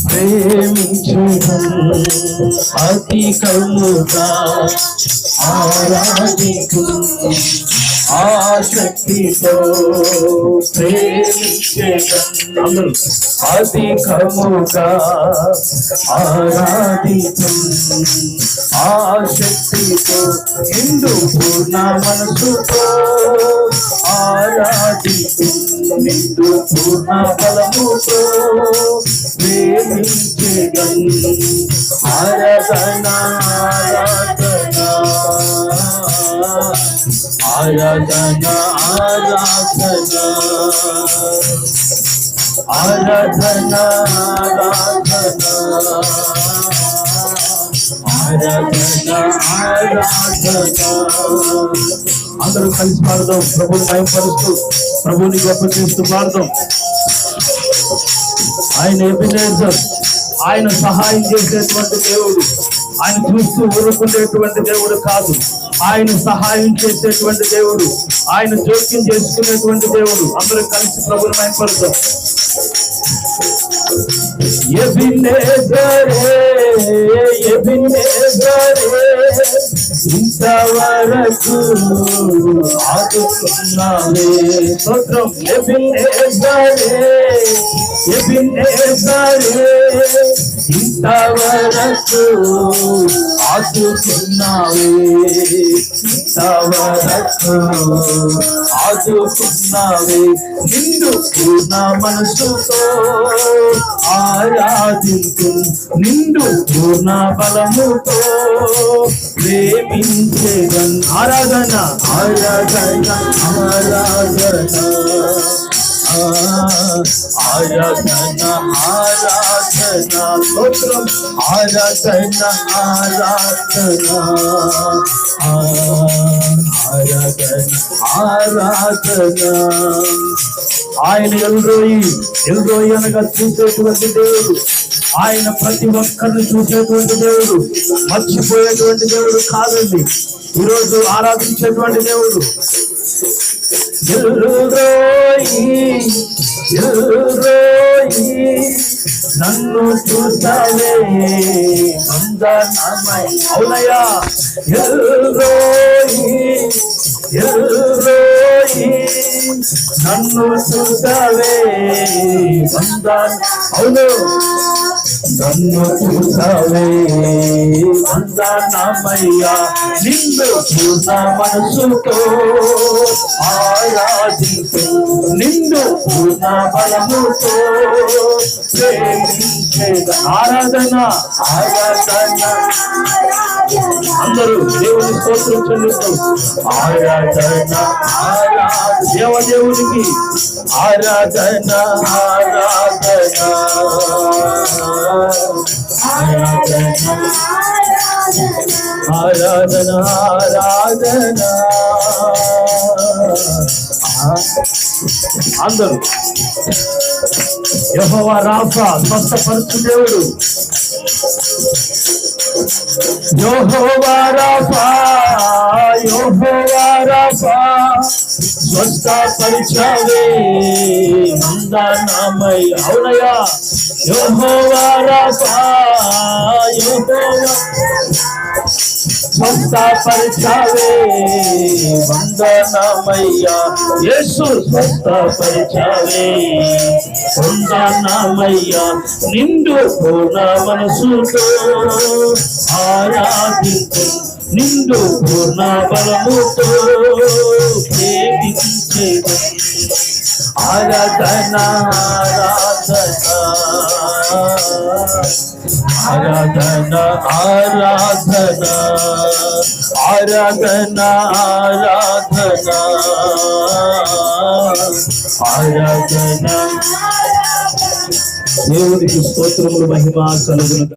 ప్రేమించును అధికముగా ఆరాధించును ఆసక్తితో ప్రేమించేదను అధికముగా ఆరాధించును ఆసక్తితో నిండు పూర్ణ మనసుతో ఆరాధించును నిండు పూర్ణ బలముతో ప్రేమించేదను ఆరాధన ఆరాధన ఆరాధన ఆరాధన ఆరాధన ఆరాధన అందరూ కలిసి పాడదాం. ప్రభుని మహిమపరుస్తూ ప్రభుని గొప్ప చేస్తూ పాడదాం. ఆయన ఎబినేజర్, ఆయన సహాయం చేసేటువంటి దేవుడు. ఆయన చూస్తూ ఊరుకునేటువంటి దేవుడు కాదు, ఆయన సహాయం చేసేటువంటి దేవుడు, ఆయన జోక్యం చేసుకునేటువంటి దేవుడు. అందరూ కలిసి ప్రభుని మహిమపరుద్దాం. ఎబినేజరే ఎబినేజరే ఇంతవరకు ఆదుకున్నావే. స్తోత్రం. ఎబినేజరే ఎబినేజరే ఇంతవరకు ఆదుకున్నావే ఇంతవరకు ఆదుకున్నావే. నిండు పూర్ణ మనసుతో ఆరాధించు నిండు పూర్ణ బలముతో ప్రేమించేదన్ ఆరాధన ఆరాధన ఆరాధన ఆరాధన ఆరాధన స్తోత్రం ఆరాధన ఆరాధన ఆరాధన ఆరాధన. ఆయన ఎల్రోయి ఎల్రోయి అనగా చూసేటువంటి దేవుడు. ఆయన ప్రతి ఒక్కరిని చూసేటువంటి దేవుడు, మర్చిపోయేటువంటి దేవుడు కాదండి. ఈరోజు ఆరాధించేటువంటి దేవుడు. ఎల్రోయి ఎల్రోయి నన్ను చూసావే వందనమై. అవునయ్యా. ఎల్రోయి ఎల్రోయి నన్ను చూసావే వందన. అవును, నన్ను చూసావే వందనమయ్యా. నిన్ను పూర్ణ మనసుతో ఆరాధించు నిన్ను పూర్ణ బలముతో ప్రేమించేద ఆరాధన ఆరాధన. అందరూ దేవుని స్తోత్రం చెల్లిస్తూ ఆరాధన ఆరాధన దేవదేవునికి ఆరాధన ఆరాధన ఆరాధన ఆరాధన ఆరాధన. అందరూ యెహోవా రాఫా స్వస్థపరచు దేవుడు. యెహోవా రాఫా యెహోవా రాఫా స్వస్థపరిచావే వందనమై. అవునయ్యా. యెహోవా రాఫా యెహోవా స్వస్థపరిచావే వందనమయ్యా. యేసు స్వస్థపరిచావే వందనమయ్యా. నిండు పూర్ణ మనసుతో ఆరాధించు నిండు పూర్ణ బలముతో ప్రేమించేది ఆరాధన ఆరాధన ఆరాధన ఆరాధన ఆరాధన ఆరాధన. దేవునికి స్తోత్రములు మహిమ కలుగును.